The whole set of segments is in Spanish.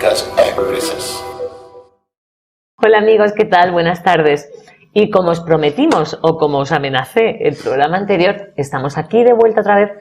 políticas a empresas. Hola amigos, ¿qué tal? Buenas tardes. Y como os prometimos o como os amenacé el programa anterior, estamos aquí de vuelta otra vez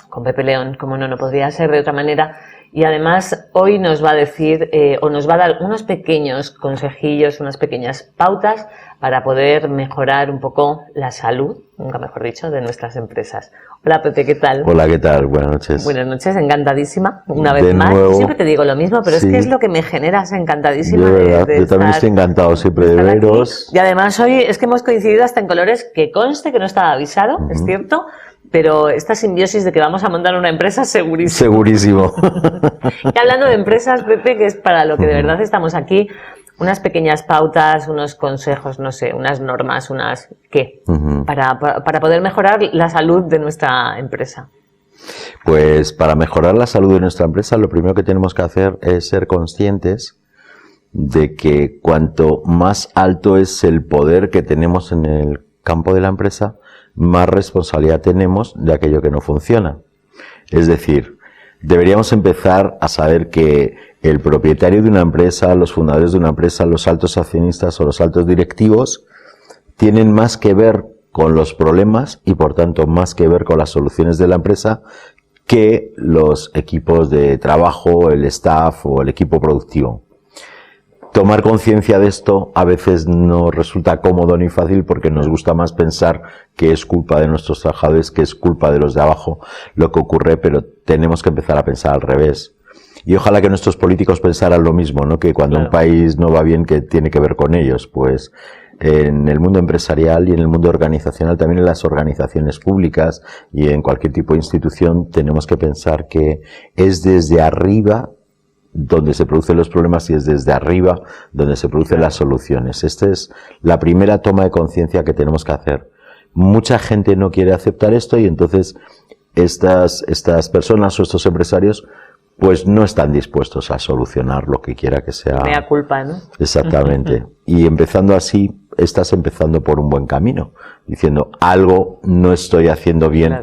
con Pepe León, como no podría ser de otra manera. Y además hoy nos va a decir o nos va a dar unos pequeños consejillos, unas pequeñas pautas para poder mejorar un poco la salud, nunca mejor dicho, de nuestras empresas. Hola Pepe, ¿qué tal? Hola, ¿qué tal? Buenas noches. Buenas noches, encantadísima, una vez de más. Nuevo, siempre te digo lo mismo, pero sí. Es que es lo que me generas, encantadísima. Yo también estoy encantado siempre de veros. Aquí. Y además hoy es que hemos coincidido hasta en colores, que conste que no estaba avisado, es cierto, pero esta simbiosis de que vamos a montar una empresa, segurísimo. Segurísimo. Y hablando de empresas, Pepe, que es para lo que de verdad estamos aquí, unas pequeñas pautas, unos consejos, no sé, unas normas, ¿qué? Para poder mejorar la salud de nuestra empresa. Pues para mejorar la salud de nuestra empresa, lo primero que tenemos que hacer es ser conscientes de que cuanto más alto es el poder que tenemos en el campo de la empresa, más responsabilidad tenemos de aquello que no funciona. Es decir, deberíamos empezar a saber que el propietario de una empresa, los fundadores de una empresa, los altos accionistas o los altos directivos tienen más que ver con los problemas y por tanto más que ver con las soluciones de la empresa que los equipos de trabajo, el staff o el equipo productivo. Tomar conciencia de esto a veces no resulta cómodo ni fácil porque nos gusta más pensar que es culpa de nuestros trabajadores, que es culpa de los de abajo lo que ocurre, pero tenemos que empezar a pensar al revés. Y ojalá que nuestros políticos pensaran lo mismo, ¿no? Que cuando un país no va bien, que tiene que ver con ellos. Pues en el mundo empresarial y en el mundo organizacional, también en las organizaciones públicas y en cualquier tipo de institución, tenemos que pensar que es desde arriba donde se producen los problemas y es desde arriba donde se producen las soluciones. Esta es la primera toma de conciencia que tenemos que hacer. Mucha gente no quiere aceptar esto y entonces estas personas o estos empresarios pues no están dispuestos a solucionar lo que quiera que sea. Mea culpa, ¿no? Exactamente. Y empezando así, estás empezando por un buen camino, diciendo algo no estoy haciendo bien,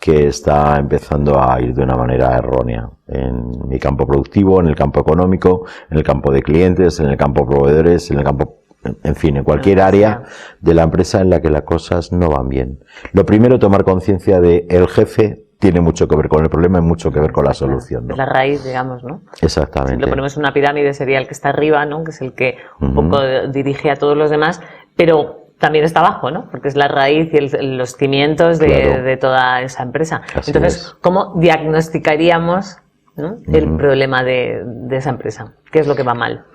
que está empezando a ir de una manera errónea en mi campo productivo, en el campo económico, en el campo de clientes, en el campo de proveedores, en el campo, en fin, en cualquier área de la empresa en la que las cosas no van bien. Lo primero, tomar conciencia de el jefe tiene mucho que ver con el problema y mucho que ver con la solución, ¿no? Es la raíz, digamos, ¿no? Exactamente. Si lo ponemos en una pirámide, sería el que está arriba, ¿no? Que es el que un poco dirige a todos los demás, pero también está abajo, ¿no? Porque es la raíz y los cimientos de toda esa empresa. Así Entonces, es. ¿cómo diagnosticaríamos, ¿no? el problema de esa empresa? ¿Qué es lo que va mal?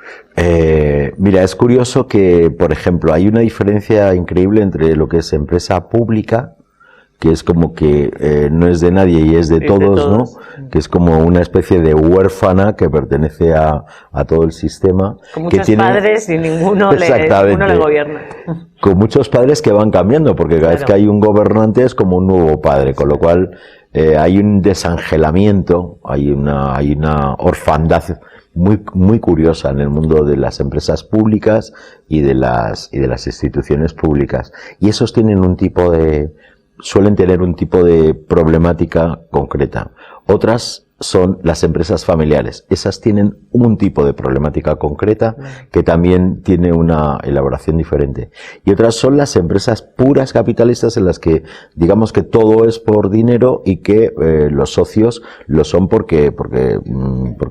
Mira, es curioso que, por ejemplo, hay una diferencia increíble entre lo que es empresa pública, que es como que no es de nadie y es de todos, ¿no? Que es como una especie de huérfana que pertenece a todo el sistema. Con muchos padres y ninguno le gobierna. Con muchos padres que van cambiando, porque cada vez que hay un gobernante es como un nuevo padre, con lo cual hay un desangelamiento, hay una orfandad muy curiosa en el mundo de las empresas públicas y de las instituciones públicas. Y esos suelen tener un tipo de problemática concreta. Otras son las empresas familiares. Esas tienen un tipo de problemática concreta que también tiene una elaboración diferente. Y otras son las empresas puras capitalistas en las que digamos que todo es por dinero y que los socios lo son porque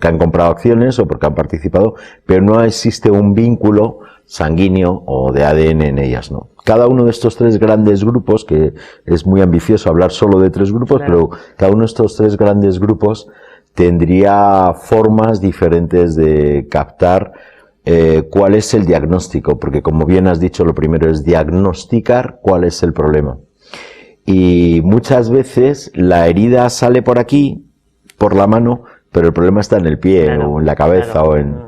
han comprado acciones o porque han participado, pero no existe un vínculo sanguíneo o de ADN en ellas, ¿no? Cada uno de estos tres grandes grupos, que es muy ambicioso hablar solo de tres grupos, pero cada uno de estos tres grandes grupos tendría formas diferentes de captar cuál es el diagnóstico, porque como bien has dicho, lo primero es diagnosticar cuál es el problema. Y muchas veces la herida sale por aquí, por la mano, pero el problema está en el pie o en la cabeza o en...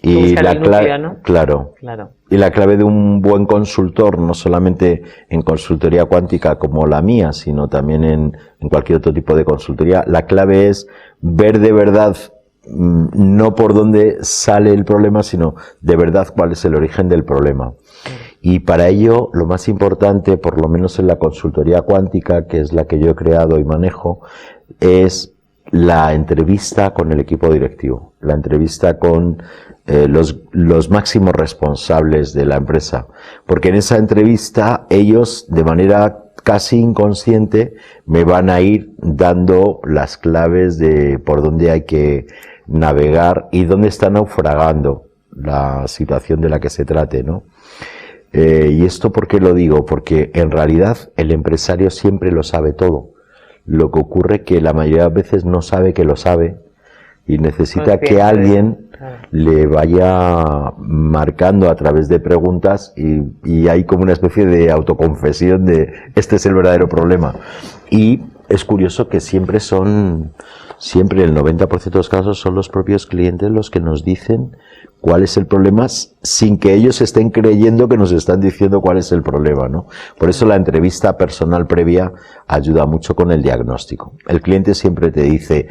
Y la clave, ¿no? Claro. Y la clave de un buen consultor, no solamente en consultoría cuántica como la mía, sino también en cualquier otro tipo de consultoría, la clave es ver de verdad, no por dónde sale el problema, sino de verdad cuál es el origen del problema. Y para ello, lo más importante, por lo menos en la consultoría cuántica, que es la que yo he creado y manejo, es la entrevista con el equipo directivo, la entrevista con los máximos responsables de la empresa, porque en esa entrevista ellos de manera casi inconsciente me van a ir dando las claves de por dónde hay que navegar y dónde está naufragando la situación de la que se trate, ¿no? ¿Y esto por qué lo digo? Porque en realidad el empresario siempre lo sabe todo. Lo que ocurre es que la mayoría de veces no sabe que lo sabe y necesita que alguien le vaya marcando a través de preguntas y hay como una especie de autoconfesión de este es el verdadero problema. Y es curioso que siempre el 90% de los casos son los propios clientes los que nos dicen cuál es el problema sin que ellos estén creyendo que nos están diciendo cuál es el problema, ¿no? Por eso la entrevista personal previa ayuda mucho con el diagnóstico. El cliente siempre te dice,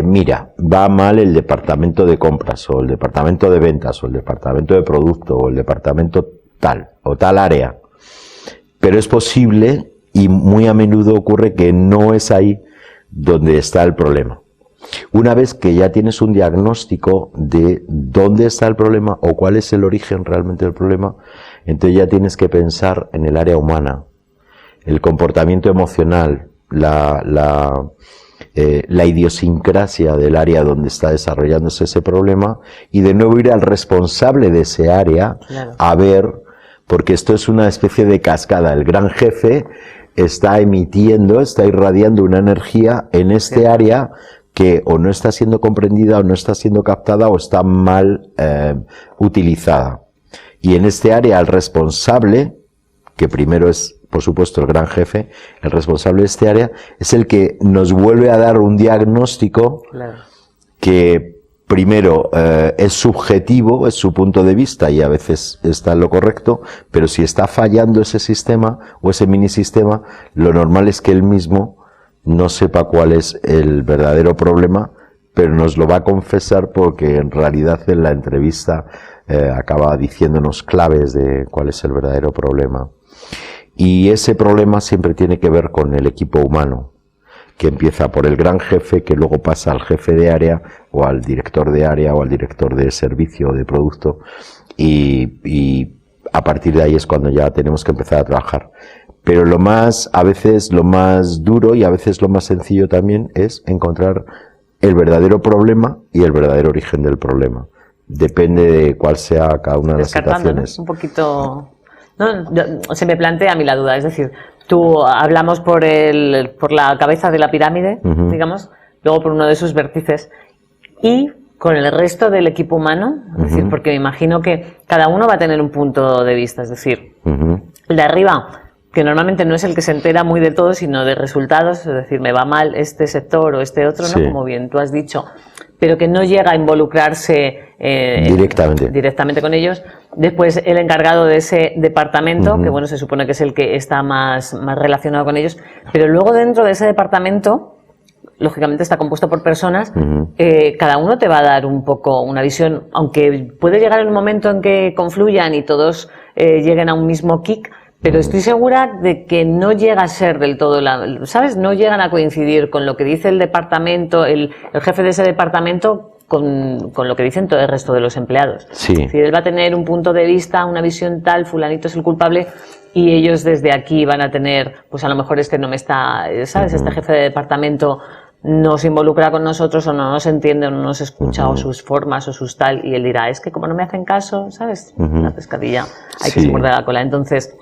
mira, va mal el departamento de compras o el departamento de ventas o el departamento de producto o el departamento tal o tal área, pero es posible y muy a menudo ocurre que no es ahí donde está el problema. Una vez que ya tienes un diagnóstico de dónde está el problema o cuál es el origen realmente del problema, entonces ya tienes que pensar en el área humana, el comportamiento emocional, la idiosincrasia del área donde está desarrollándose ese problema y de nuevo ir al responsable de ese área a ver, porque esto es una especie de cascada. El gran jefe está irradiando una energía en este área que o no está siendo comprendida o no está siendo captada o está mal utilizada. Y en este área el responsable, que primero es por supuesto el gran jefe, el responsable de este área, es el que nos vuelve a dar un diagnóstico que primero es subjetivo, es su punto de vista y a veces está en lo correcto, pero si está fallando ese sistema o ese minisistema, lo normal es que él mismo no sepa cuál es el verdadero problema, pero nos lo va a confesar porque en realidad en la entrevista acaba diciéndonos claves de cuál es el verdadero problema. Y ese problema siempre tiene que ver con el equipo humano, que empieza por el gran jefe, que luego pasa al jefe de área, o al director de área, o al director de servicio o de producto, y a partir de ahí es cuando ya tenemos que empezar a trabajar. Pero a veces lo más duro y a veces lo más sencillo también es encontrar el verdadero problema y el verdadero origen del problema. Depende de cuál sea cada una de las situaciones. ¿No? Un poquito... No, se me plantea a mí la duda, es decir, hablamos por la cabeza de la pirámide, digamos, luego por uno de sus vértices y con el resto del equipo humano, es decir, porque me imagino que cada uno va a tener un punto de vista, es decir, el de arriba, que normalmente no es el que se entera muy de todo, sino de resultados, es decir, me va mal este sector o este otro, ¿no? Como bien tú has dicho, pero que no llega a involucrarse directamente con ellos. Después el encargado de ese departamento, que bueno, se supone que es el que está más relacionado con ellos, pero luego dentro de ese departamento, lógicamente está compuesto por personas, cada uno te va a dar un poco una visión, aunque puede llegar en un momento en que confluyan y todos lleguen a un mismo kick, pero estoy segura de que no llega a ser del todo, ¿sabes? No llegan a coincidir con lo que dice el departamento, el jefe de ese departamento, con lo que dicen todo el resto de los empleados. Sí. Es decir, él va a tener un punto de vista, una visión tal, fulanito es el culpable, y ellos desde aquí van a tener, pues a lo mejor este no me está, ¿sabes? Este jefe de departamento no se involucra con nosotros o no nos entiende o no nos escucha o sus formas o sus tal, y él dirá, es que como no me hacen caso, ¿sabes? La pescadilla, hay que se muerde la cola. Entonces,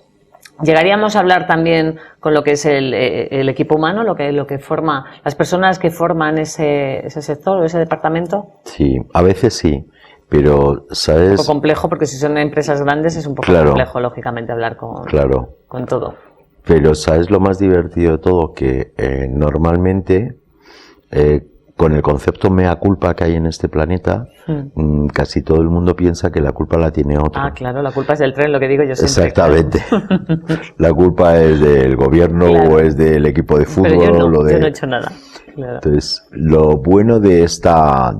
llegaríamos a hablar también con lo que es el equipo humano, lo que forma, las personas que forman ese sector o ese departamento. Sí, a veces sí, pero ¿sabes? Un poco complejo porque si son empresas grandes es un poco complejo, lógicamente, hablar con todo. Pero ¿sabes lo más divertido de todo? Que normalmente con el concepto mea culpa que hay en este planeta, casi todo el mundo piensa que la culpa la tiene otro. Ah, claro, la culpa es del tren, lo que digo yo siempre. Exactamente. La culpa es del gobierno o es del equipo de fútbol. Pero yo no he hecho nada. Claro. Entonces, lo bueno de esta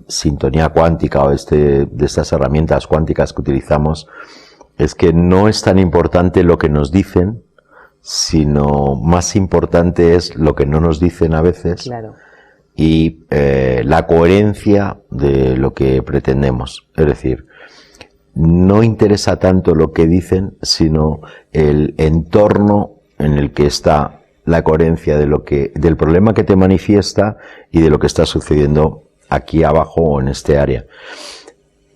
sintonía cuántica o de estas herramientas cuánticas que utilizamos es que no es tan importante lo que nos dicen, sino más importante es lo que no nos dicen a veces. Claro. Y la coherencia de lo que pretendemos. Es decir, no interesa tanto lo que dicen, sino el entorno en el que está la coherencia del problema que te manifiesta y de lo que está sucediendo aquí abajo o en este área.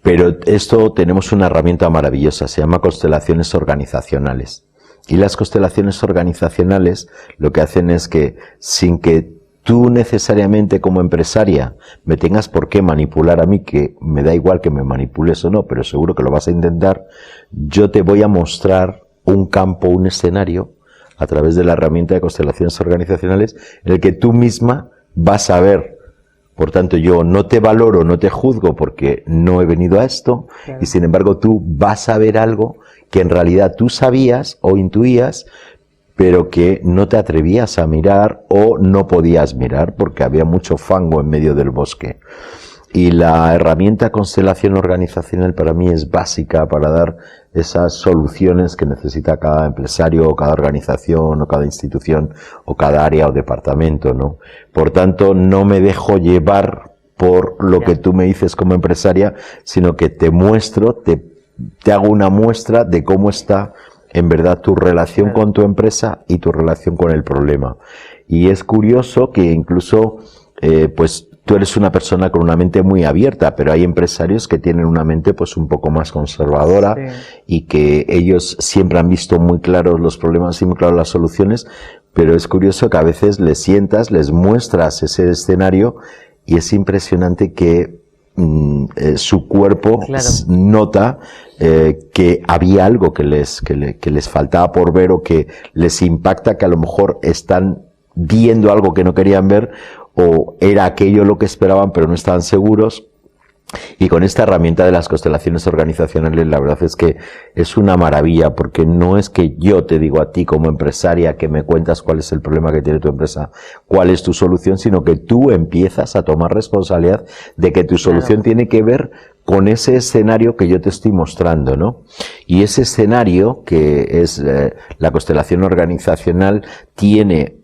Pero esto tenemos una herramienta maravillosa, se llama constelaciones organizacionales. Y las constelaciones organizacionales lo que hacen es que, sin que tú necesariamente como empresaria me tengas por qué manipular a mí, que me da igual que me manipules o no, pero seguro que lo vas a intentar, yo te voy a mostrar un campo, un escenario, a través de la herramienta de constelaciones organizacionales, en el que tú misma vas a ver. Por tanto, yo no te valoro, no te juzgo porque no he venido a esto, claro. Y sin embargo tú vas a ver algo que en realidad tú sabías o intuías, pero que no te atrevías a mirar o no podías mirar porque había mucho fango en medio del bosque. Y la herramienta constelación organizacional para mí es básica para dar esas soluciones que necesita cada empresario o cada organización o cada institución o cada área o departamento, ¿no? Por tanto, no me dejo llevar por lo que tú me dices como empresaria, sino que te muestro, te hago una muestra de cómo está en verdad tu relación con tu empresa y tu relación con el problema. Y es curioso que incluso, pues, tú eres una persona con una mente muy abierta, pero hay empresarios que tienen una mente pues un poco más conservadora, sí. Y que ellos siempre han visto muy claros los problemas y muy claras las soluciones, pero es curioso que a veces les sientas, les muestras ese escenario y es impresionante que su cuerpo, claro, nota que había algo que les faltaba por ver o que les impacta, que a lo mejor están viendo algo que no querían ver, o era aquello lo que esperaban pero no estaban seguros. Y con esta herramienta de las constelaciones organizacionales, la verdad es que es una maravilla, porque no es que yo te digo a ti como empresaria que me cuentas cuál es el problema que tiene tu empresa, cuál es tu solución, sino que tú empiezas a tomar responsabilidad de que tu solución, claro, tiene que ver con ese escenario que yo te estoy mostrando, ¿no? Y ese escenario, que es la constelación organizacional, tiene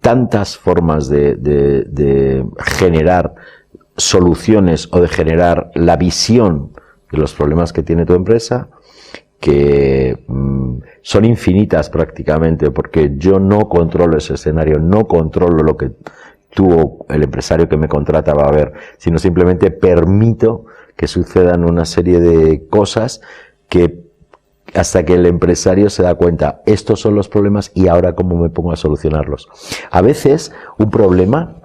tantas formas de generar soluciones o de generar la visión de los problemas que tiene tu empresa, que son infinitas prácticamente, porque yo no controlo ese escenario, no controlo lo que tú o el empresario que me contrata va a ver, sino simplemente permito que sucedan una serie de cosas que hasta que el empresario se da cuenta, estos son los problemas y ahora cómo me pongo a solucionarlos. A veces un problema,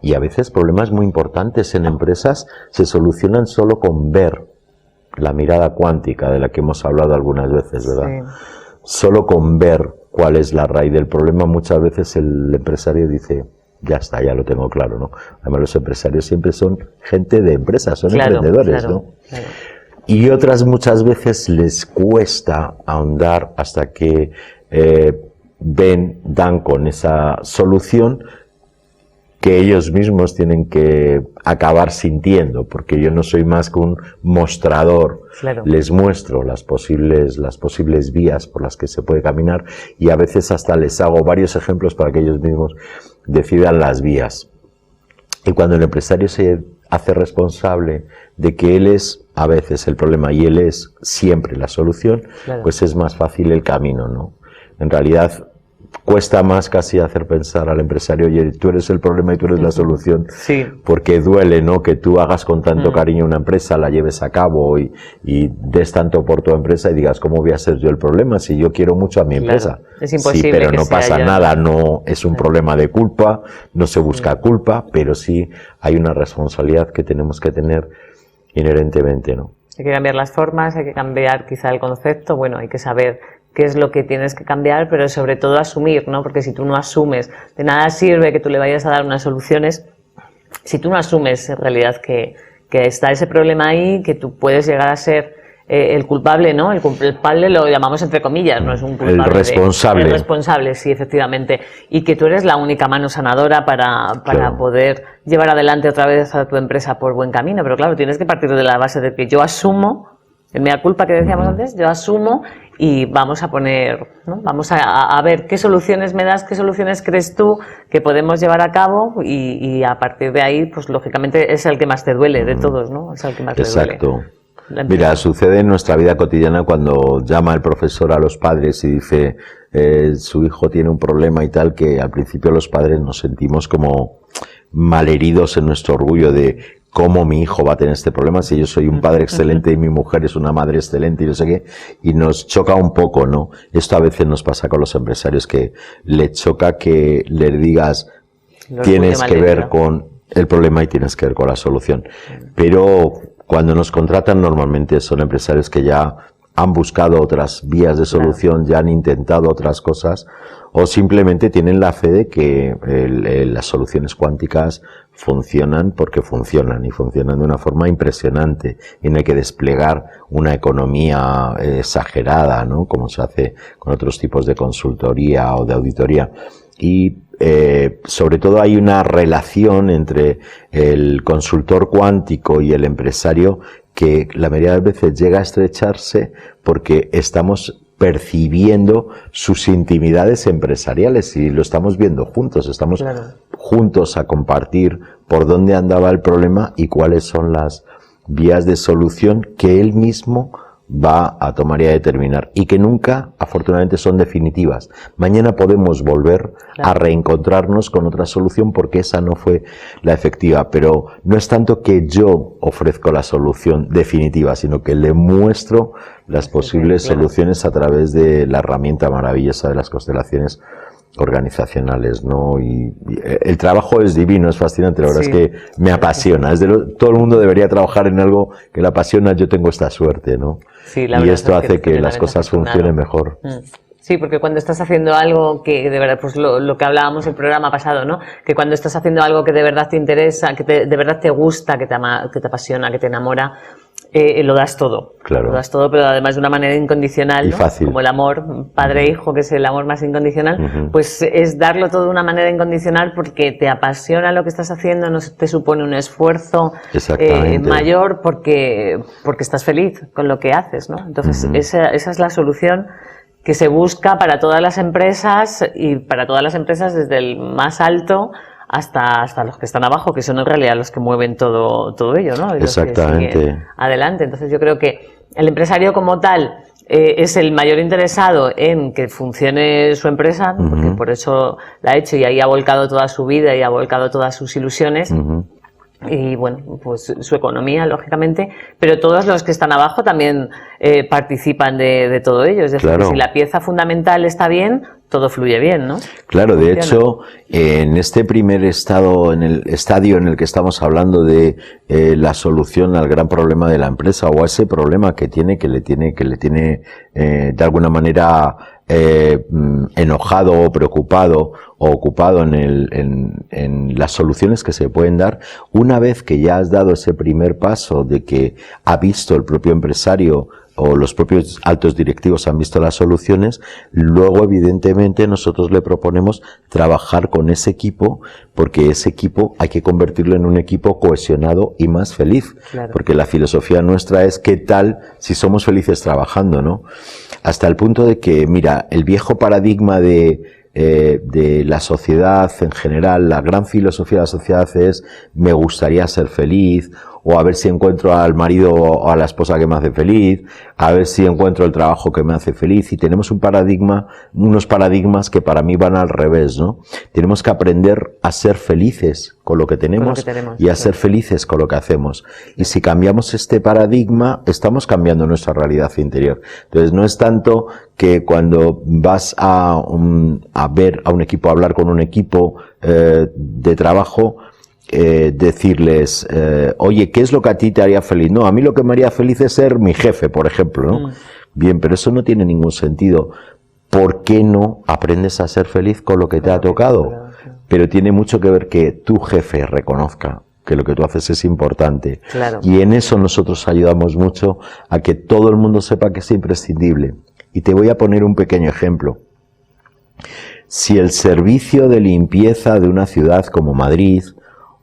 y a veces problemas muy importantes en empresas, se solucionan solo con ver, la mirada cuántica de la que hemos hablado algunas veces, ¿verdad? Sí. Solo con ver cuál es la raíz del problema, muchas veces el empresario dice, ya está, ya lo tengo claro, ¿no? Además los empresarios siempre son gente de empresas, son, claro, emprendedores, claro, ¿no? Claro. Y otras muchas veces les cuesta ahondar hasta que dan con esa solución que ellos mismos tienen que acabar sintiendo, porque yo no soy más que un mostrador. Claro. Les muestro las posibles vías por las que se puede caminar y a veces hasta les hago varios ejemplos para que ellos mismos decidan las vías. Y cuando el empresario se hace responsable de que él es a veces el problema y él es siempre la solución, claro, pues es más fácil el camino, ¿no? En realidad cuesta más casi hacer pensar al empresario, oye, tú eres el problema y tú eres la solución, sí, porque duele, ¿no? Que tú hagas con tanto cariño una empresa, la lleves a cabo y des tanto por tu empresa y digas, ¿cómo voy a ser yo el problema si yo quiero mucho a mi empresa? Es imposible. Sí, pero no pasa nada, no es un problema de culpa, no se busca culpa, pero sí hay una responsabilidad que tenemos que tener inherentemente, ¿no? Hay que cambiar las formas, hay que cambiar quizá el concepto, bueno, hay que saber qué es lo que tienes que cambiar, pero sobre todo asumir, ¿no? Porque si tú no asumes, de nada sirve que tú le vayas a dar unas soluciones, si tú no asumes en realidad que está ese problema ahí, que tú puedes llegar a ser el culpable, ¿no? El culpable lo llamamos entre comillas, no es un culpable. El responsable. El responsable, sí, efectivamente. Y que tú eres la única mano sanadora para claro, poder llevar adelante otra vez a tu empresa por buen camino. Pero claro, tienes que partir de la base de que yo asumo El mea culpa que decíamos antes, yo asumo y vamos a poner, ¿no? Vamos a ver qué soluciones me das, qué soluciones crees tú que podemos llevar a cabo y a partir de ahí, pues lógicamente es el que más te duele de todos, ¿no? Es el que más le duele. Exacto. Mira, sucede en nuestra vida cotidiana cuando llama el profesor a los padres y dice su hijo tiene un problema y tal, que al principio los padres nos sentimos como malheridos en nuestro orgullo de cómo mi hijo va a tener este problema si yo soy un padre excelente y mi mujer es una madre excelente y no sé qué, y nos choca un poco, ¿no? Esto a veces nos pasa con los empresarios, que le choca que le digas tienes que ver con el problema y tienes que ver con la solución. Pero cuando nos contratan normalmente son empresarios que ya han buscado otras vías de solución, ya han intentado otras cosas, o simplemente tienen la fe de que las soluciones cuánticas funcionan porque funcionan, y funcionan de una forma impresionante, y no hay que desplegar una economía exagerada, ¿no? Como se hace con otros tipos de consultoría o de auditoría. Y sobre todo hay una relación entre el consultor cuántico y el empresario que la mayoría de veces llega a estrecharse porque estamos percibiendo sus intimidades empresariales y lo estamos viendo juntos, estamos juntos a compartir por dónde andaba el problema y cuáles son las vías de solución que él mismo va a tomar y a determinar, y que nunca, afortunadamente, son definitivas. Mañana podemos volver a reencontrarnos con otra solución porque esa no fue la efectiva, pero no es tanto que yo ofrezco la solución definitiva, sino que le muestro las posibles soluciones a través de la herramienta maravillosa de las constelaciones organizacionales, ¿no? Y el trabajo es divino, es fascinante, la verdad es que me apasiona. Todo el mundo debería trabajar en algo que le apasiona. Yo tengo esta suerte, ¿no? Sí, y esto hace que las cosas funcionen mejor. Sí, porque cuando estás haciendo algo que de verdad, pues lo que hablábamos el programa pasado, ¿no? Que cuando estás haciendo algo que de verdad te interesa, que de verdad te gusta, que te apasiona, que te enamora, lo das todo. Claro. Lo das todo, pero además de una manera incondicional, y ¿no? fácil. Como el amor padre-hijo, que es el amor más incondicional, pues es darlo todo de una manera incondicional porque te apasiona lo que estás haciendo, no te supone un esfuerzo mayor porque estás feliz con lo que haces, ¿no? Entonces, esa es la solución que se busca para todas las empresas, y para todas las empresas desde el más alto hasta los que están abajo, que son en realidad los que mueven todo ello, ¿no? Y exactamente. Los que siguen adelante. Entonces yo creo que el empresario como tal es el mayor interesado en que funcione su empresa, ¿no? Porque por eso la ha hecho y ahí ha volcado toda su vida y ha volcado todas sus ilusiones. Y bueno, pues su economía, lógicamente, pero todos los que están abajo también participan de todo ello. Es decir, que si la pieza fundamental está bien, todo fluye bien, ¿no? Claro, de hecho, en este primer estadio en el que estamos hablando de la solución al gran problema de la empresa, o a ese problema que le tiene de alguna manera enojado o preocupado o ocupado en las soluciones que se pueden dar, una vez que ya has dado ese primer paso de que ha visto el propio empresario o los propios altos directivos han visto las soluciones, luego evidentemente nosotros le proponemos trabajar con ese equipo, porque ese equipo hay que convertirlo en un equipo cohesionado y más feliz, porque la filosofía nuestra es qué tal si somos felices trabajando, ¿no? Hasta el punto de que, mira, el viejo paradigma de la sociedad en general, la gran filosofía de la sociedad es me gustaría ser feliz, o a ver si encuentro al marido o a la esposa que me hace feliz, a ver si encuentro el trabajo que me hace feliz, y tenemos unos paradigmas que para mí van al revés, ¿no? Tenemos que aprender a ser felices con lo que tenemos, y a ser felices con lo que hacemos. Y si cambiamos este paradigma, estamos cambiando nuestra realidad interior. Entonces no es tanto que cuando vas a ver a un equipo, a hablar con un equipo de trabajo, decirles, oye, ¿qué es lo que a ti te haría feliz? No, a mí lo que me haría feliz es ser mi jefe, por ejemplo, ¿no? Bien, pero eso no tiene ningún sentido. ¿Por qué no aprendes a ser feliz con lo que te ha tocado? Pero tiene mucho que ver que tu jefe reconozca que lo que tú haces es importante. Y en eso nosotros ayudamos mucho a que todo el mundo sepa que es imprescindible. Y te voy a poner un pequeño ejemplo. Si el servicio de limpieza de una ciudad como Madrid,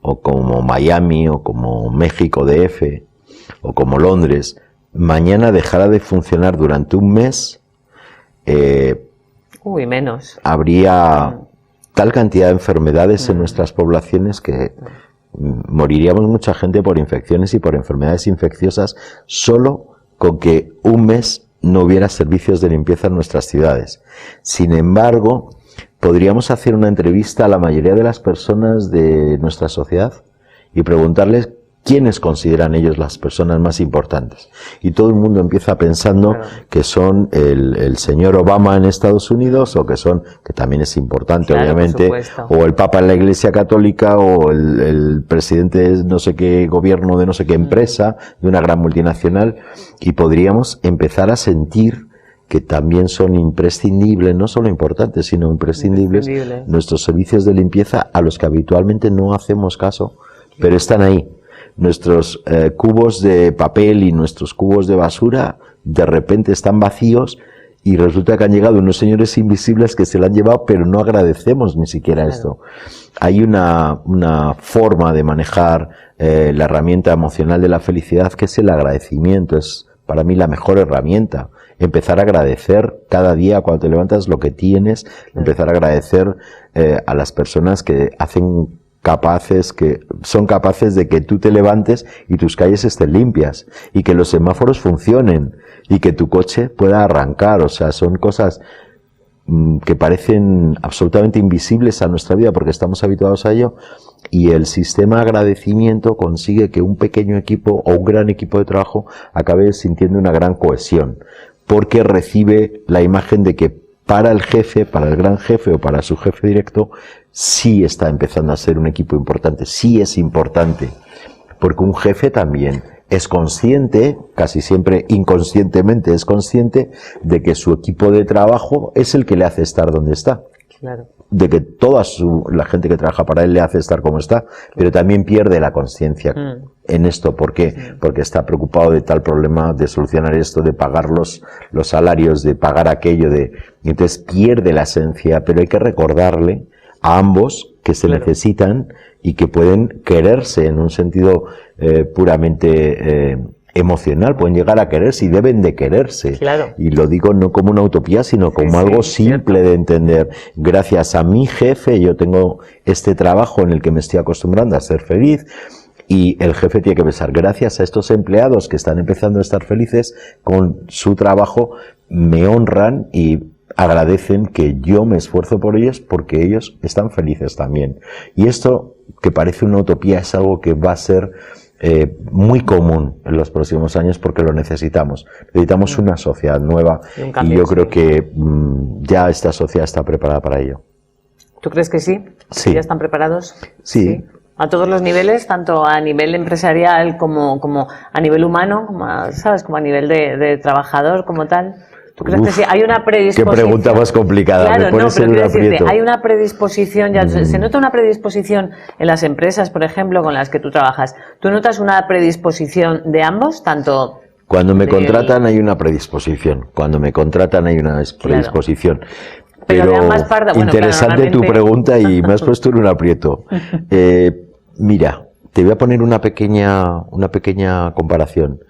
o como Miami, o como México DF, o como Londres, mañana dejara de funcionar durante un mes, menos. Habría tal cantidad de enfermedades en nuestras poblaciones que moriríamos mucha gente por infecciones y por enfermedades infecciosas solo con que un mes no hubiera servicios de limpieza en nuestras ciudades. Sin embargo, podríamos hacer una entrevista a la mayoría de las personas de nuestra sociedad y preguntarles quiénes consideran ellos las personas más importantes. Y todo el mundo empieza pensando que son el señor Obama en Estados Unidos, o que también es importante, obviamente, o el Papa en la Iglesia Católica, o el presidente de no sé qué gobierno, de no sé qué empresa, de una gran multinacional, y podríamos empezar a sentir que también son imprescindibles, no solo importantes, sino imprescindibles, nuestros servicios de limpieza a los que habitualmente no hacemos caso, pero están ahí. Nuestros cubos de papel y nuestros cubos de basura de repente están vacíos y resulta que han llegado unos señores invisibles que se lo han llevado, pero no agradecemos ni siquiera esto. Hay una forma de manejar la herramienta emocional de la felicidad, que es el agradecimiento. Es para mí la mejor herramienta. Empezar a agradecer cada día cuando te levantas lo que tienes, empezar a agradecer a las personas que son capaces de que tú te levantes y tus calles estén limpias, y que los semáforos funcionen, y que tu coche pueda arrancar. O sea, son cosas que parecen absolutamente invisibles a nuestra vida porque estamos habituados a ello, y el sistema agradecimiento consigue que un pequeño equipo o un gran equipo de trabajo acabe sintiendo una gran cohesión, porque recibe la imagen de que para el jefe, para el gran jefe o para su jefe directo, sí está empezando a ser un equipo importante, sí es importante, porque un jefe también es consciente, casi siempre inconscientemente es consciente, de que su equipo de trabajo es el que le hace estar donde está. Claro. De que toda la gente que trabaja para él le hace estar como está, pero también pierde la conciencia en esto. ¿Por qué? Porque está preocupado de tal problema, de solucionar esto, de pagar los salarios, de pagar aquello, y entonces pierde la esencia. Pero hay que recordarle a ambos que se necesitan y que pueden quererse en un sentido puramente emocional, pueden llegar a quererse y deben de quererse. Claro. Y lo digo no como una utopía, sino como algo simple de entender. Gracias a mi jefe yo tengo este trabajo en el que me estoy acostumbrando a ser feliz, y el jefe tiene que pensar, gracias a estos empleados que están empezando a estar felices con su trabajo, me honran y agradecen que yo me esfuerzo por ellos porque ellos están felices también. Y esto, que parece una utopía, es algo que va a ser muy común en los próximos años, porque lo necesitamos. Necesitamos una sociedad nueva, y yo creo que ya esta sociedad está preparada para ello. ¿Tú crees que sí? Sí. ¿Ya están preparados? Sí. A todos los niveles, tanto a nivel empresarial como a nivel humano, como a nivel de trabajador como tal. ¿Tú crees que sí? Hay una predisposición. Qué pregunta más complicada. Claro, me pones en un aprieto. Hay una predisposición, se nota una predisposición en las empresas, por ejemplo, con las que tú trabajas. ¿Tú notas una predisposición de ambos, tanto? Cuando me contratan hay una predisposición. Cuando me contratan hay una predisposición. Claro. Pero interesante tu pregunta, y me has puesto en un aprieto. Mira, te voy a poner una pequeña comparación.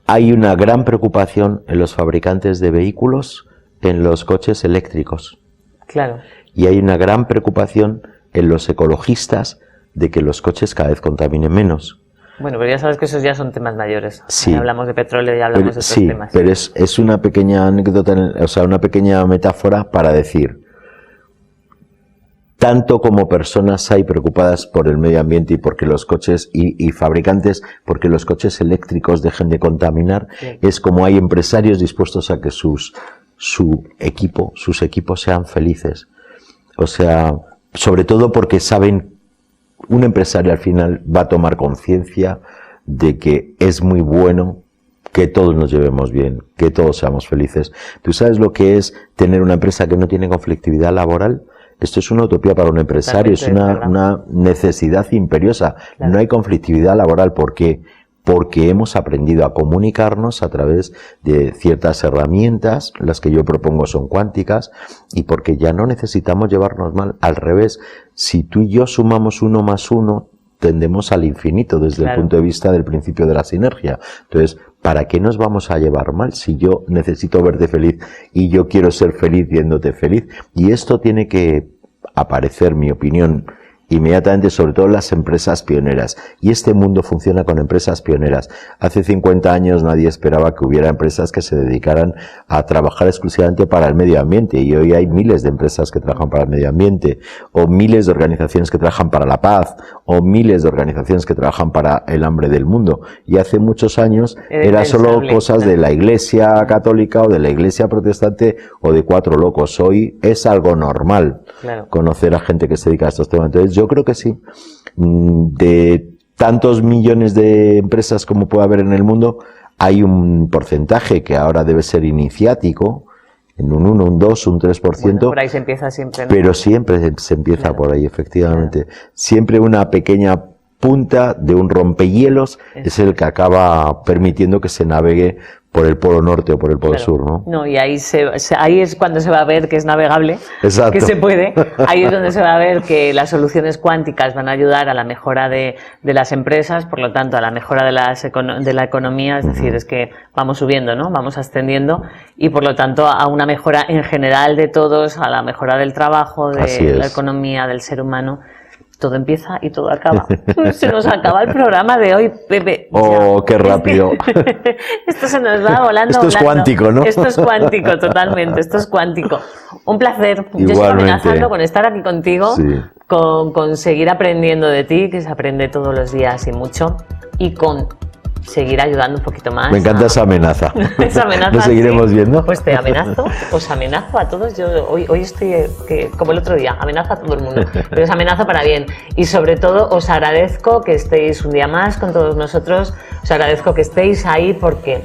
Hay una gran preocupación en los fabricantes de vehículos en los coches eléctricos. Claro. Y hay una gran preocupación en los ecologistas de que los coches cada vez contaminen menos. Bueno, pero ya sabes que esos ya son temas mayores. Sí. Hablamos de petróleo y hablamos de otros temas. Sí, pero es una pequeña anécdota, o sea, una pequeña metáfora para decir, tanto como personas hay preocupadas por el medio ambiente y porque los coches y fabricantes, porque los coches eléctricos dejen de contaminar, es como hay empresarios dispuestos a que sus equipos sean felices. O sea, sobre todo porque saben, un empresario al final va a tomar conciencia de que es muy bueno que todos nos llevemos bien, que todos seamos felices. ¿Tú sabes lo que es tener una empresa que no tiene conflictividad laboral? Esto es una utopía para un empresario, es una necesidad imperiosa. Claro. No hay conflictividad laboral. ¿Por qué? Porque hemos aprendido a comunicarnos a través de ciertas herramientas, las que yo propongo son cuánticas, y porque ya no necesitamos llevarnos mal. Al revés, si tú y yo sumamos 1 más 1, tendemos al infinito desde el punto de vista del principio de la sinergia. Entonces, ¿para qué nos vamos a llevar mal si yo necesito verte feliz y yo quiero ser feliz viéndote feliz? Y esto tiene que aparecer, mi opinión, inmediatamente, sobre todo en las empresas pioneras. Y este mundo funciona con empresas pioneras. Hace 50 años nadie esperaba que hubiera empresas que se dedicaran a trabajar exclusivamente para el medio ambiente. Y hoy hay miles de empresas que trabajan para el medio ambiente, o miles de organizaciones que trabajan para la paz, o miles de organizaciones que trabajan para el hambre del mundo. Y hace muchos años era solo cosas de la Iglesia católica o de la Iglesia protestante o de 4 locos. Hoy es algo normal conocer a gente que se dedica a estos temas. Entonces, yo creo que sí. De tantos millones de empresas como puede haber en el mundo, hay un porcentaje que ahora debe ser iniciático, en un 1, un 2, un 3%. Bueno, por ahí se empieza siempre, ¿no? Pero siempre se empieza por ahí, efectivamente. Siempre una pequeña punta de un rompehielos es el que acaba permitiendo que se navegue por el polo norte o por el polo sur, ¿no? No, y ahí es cuando se va a ver que es navegable, exacto, que se puede. Ahí es donde se va a ver que las soluciones cuánticas van a ayudar a la mejora de las empresas, por lo tanto a la mejora de la economía, es decir, es que vamos subiendo, ¿no? Vamos ascendiendo y por lo tanto a una mejora en general de todos, a la mejora del trabajo, de la economía, del ser humano. Todo empieza y todo acaba. Se nos acaba el programa de hoy, Pepe. ¡Oh, qué rápido! Esto se nos va volando. Esto es cuántico, ¿no? Esto es cuántico, totalmente. Esto es cuántico. Un placer. Igualmente. Yo estoy amenazando con estar aquí contigo, sí, con seguir aprendiendo de ti, que se aprende todos los días y mucho, y con seguir ayudando un poquito más. Me encanta esa amenaza. Esa amenaza. ¿Nos seguiremos viendo? Pues te amenazo, os amenazo a todos. Yo hoy estoy como el otro día, amenazo a todo el mundo, pero os amenazo para bien. Y sobre todo os agradezco que estéis un día más con todos nosotros, os agradezco que estéis ahí porque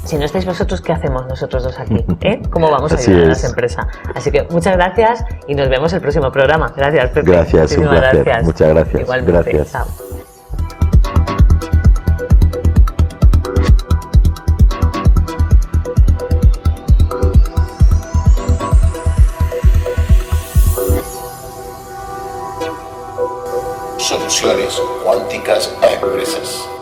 si no estáis vosotros, ¿qué hacemos nosotros dos aquí? ¿Cómo vamos a ayudar a las empresas? Así que muchas gracias y nos vemos el próximo programa. Gracias, Pepe. Gracias, un placer. Gracias. Muchas gracias. Igualmente. Gracias. Chao. Soluciones cuánticas a empresas.